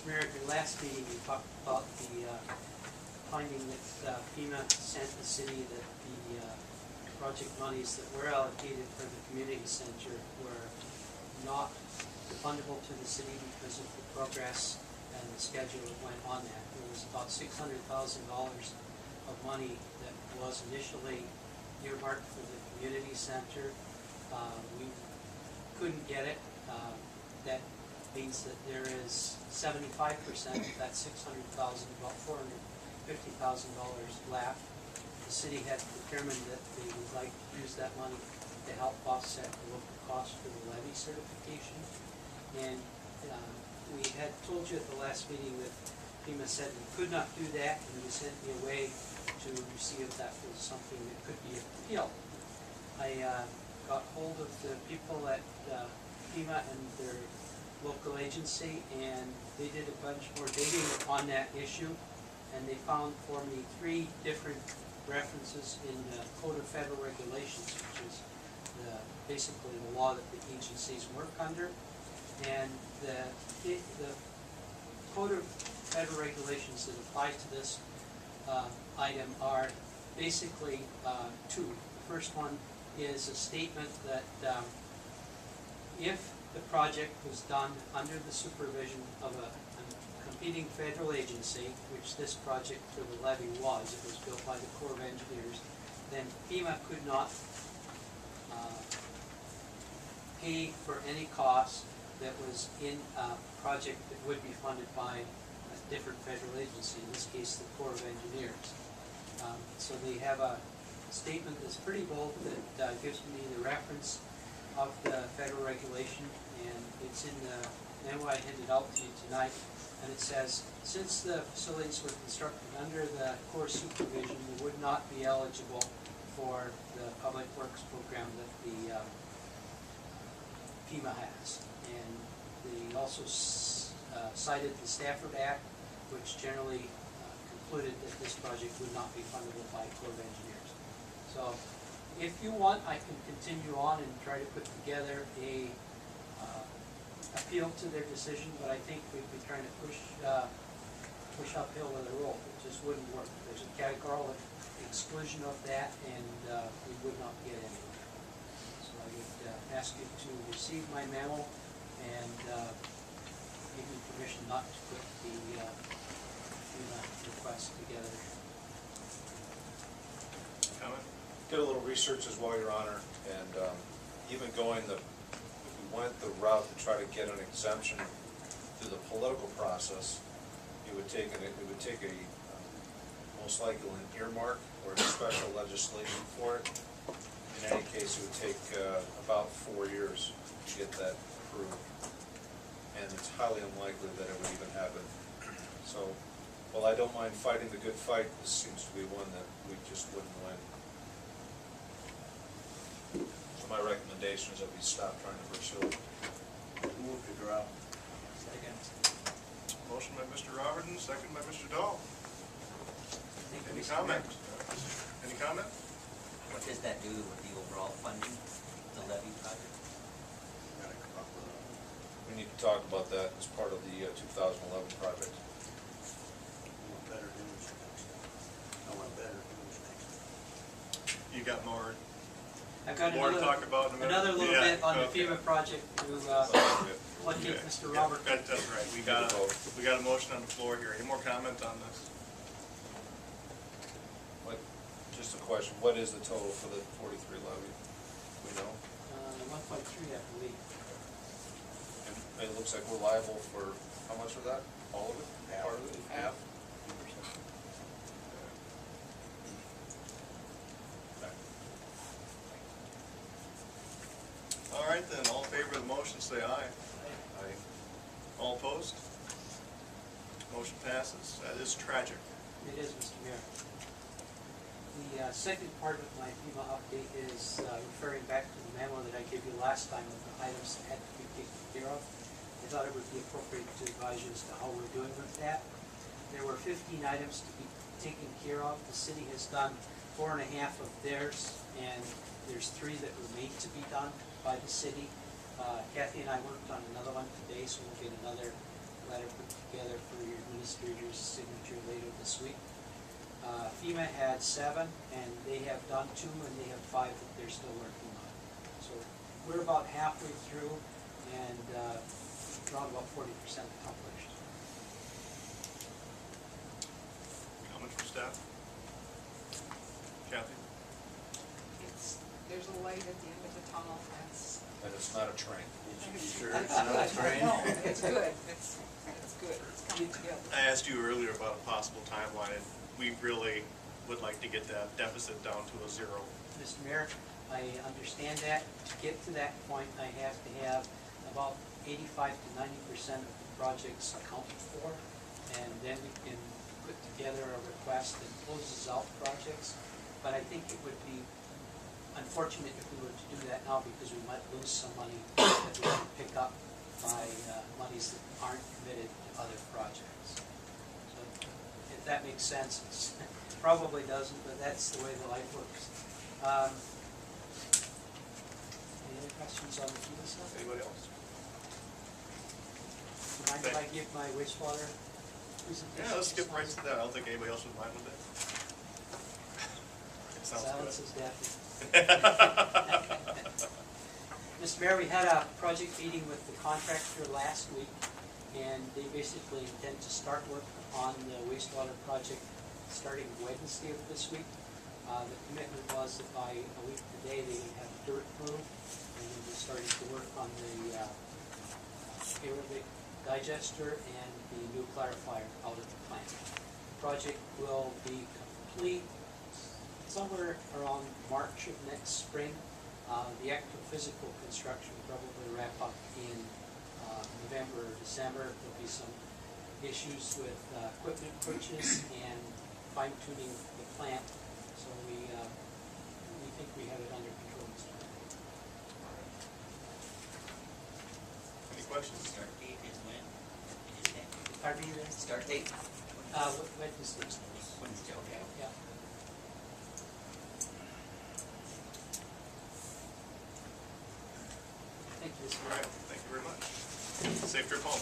Mayor, at your last meeting, you talked about the finding that FEMA sent the city that the project monies that were allocated for the community center were not refundable to the city because of the progress and the schedule that went on that. There was about $600,000 of money that was initially earmarked for the community center. We couldn't get it. That means that there is 75% of that $600,000, about $450,000 left. The city had determined that they would like to use that money to help offset the local cost for the levy certification. And we had told you at the last meeting that FEMA said we could not do that, and you sent me away to see if that was something that could be appealed. I got hold of the people at FEMA and their local agency, and they did a bunch more digging on that issue, and they found for me 3 different references in the Code of Federal Regulations, which is basically the law that the agencies work under. And the Code of Federal Regulations that apply to this item are basically 2. The first one is a statement that if the project was done under the supervision of a competing federal agency, which this project for the levee was, it was built by the Corps of Engineers, then FEMA could not pay for any cost that was in a project that would be funded by a different federal agency, in this case the Corps of Engineers. So they have a statement that's pretty bold that gives me the reference of the federal regulation, and it's in the memo I handed out to you tonight. And it says, since the facilities were constructed under the Corps supervision, they would not be eligible for the public works program that the FEMA has. And they also cited the Stafford Act, which generally concluded that this project would not be fundable by Corps of Engineers. So if you want, I can continue on and try to put together a appeal to their decision, but I think we'd be trying to push uphill with a roll. It just wouldn't work. There's a categorical exclusion of that, and we would not get anywhere. So I would ask you to receive my memo and give me permission not to put the request together. Comment? Did a little research as well, Your Honor, and even going if we went the route to try to get an exemption through the political process, it would take a most likely an earmark or a special legislation for it. In any case, it would take about 4 years to get that approved, and it's highly unlikely that it would even happen. So, while I don't mind fighting the good fight, this seems to be one that we just wouldn't win. So my recommendation is that we stop trying to pursue it. Move to drop. Second. Motion by Mr. Robertson, second by Mr. Dahl. Any Mr. comment? Mayor. Any comment? What does that do with the overall funding, the levy project? We need to talk about that as part of the 2011 project. You got more I've got to talk about in a minute? another little bit on the FEMA project to Okay. Mr. Yeah, Robert. that's right. We got a motion on the floor here. Any more comment on this? Just a question, what is the total for the 43 levy? We know? 1.3, I believe. And it looks like we're liable for, how much of that? All of it? Part of it? Half? All right then, all in favor of the motion, say aye. Aye. All opposed? Motion passes. That is tragic. It is, Mr. Mayor. The second part of my FEMA update is referring back to the memo that I gave you last time of the items that had to be taken care of. I thought it would be appropriate to advise you as to how we're doing with that. There were 15 items to be taken care of. The city has done 4.5 of theirs, and there's 3 that remain to be done by the city. Kathy and I worked on another one today, so we'll get another letter put together for your administrator's signature later this week. FEMA had 7, and they have done 2, and they have 5 that they're still working on. So we're about halfway through, and around about 40% accomplished. Comments from staff? Kathy? There's a light at the end of the tunnel, that's. And it's not a train. You sure it's not a train? No, it's good, it's good, it's coming together. I asked you earlier about a possible timeline, and we really would like to get that deficit down to a 0. Mr. Mayor, I understand that. To get to that point, I have to have about 85 to 90% of the projects accounted for, and then we can put together a request that closes out projects. But I think it would be unfortunate if we were to do that now, because we might lose some money that we can pick up by monies that aren't committed to other projects. So if that makes sense, it probably doesn't, but that's the way the life works. Any other questions on the FEMA stuff? Anybody else? Do you mind if I give my wastewater presentation? Yeah, let's skip right to that. I don't think anybody else would mind with it. It sounds Silence good. is deafening. Mr. Mayor, we had a project meeting with the contractor last week, and they basically intend to start work on the wastewater project starting Wednesday of this week. The commitment was that by a week today, they would have dirt moved, and we'll be starting to work on the aerobic digester and the new clarifier out of the plant. The project will be complete somewhere around March of next spring. The actual physical construction will probably wrap up in November or December. There'll be some issues with equipment purchase and fine tuning the plant. So we think we have it under control. Any questions? Start date is when? Did you say? Pardon me, there? Start date? Wednesday. Wednesday, okay. Yeah. Thank you, Mr. All Mayor. right, thank you very much. Safe trip home.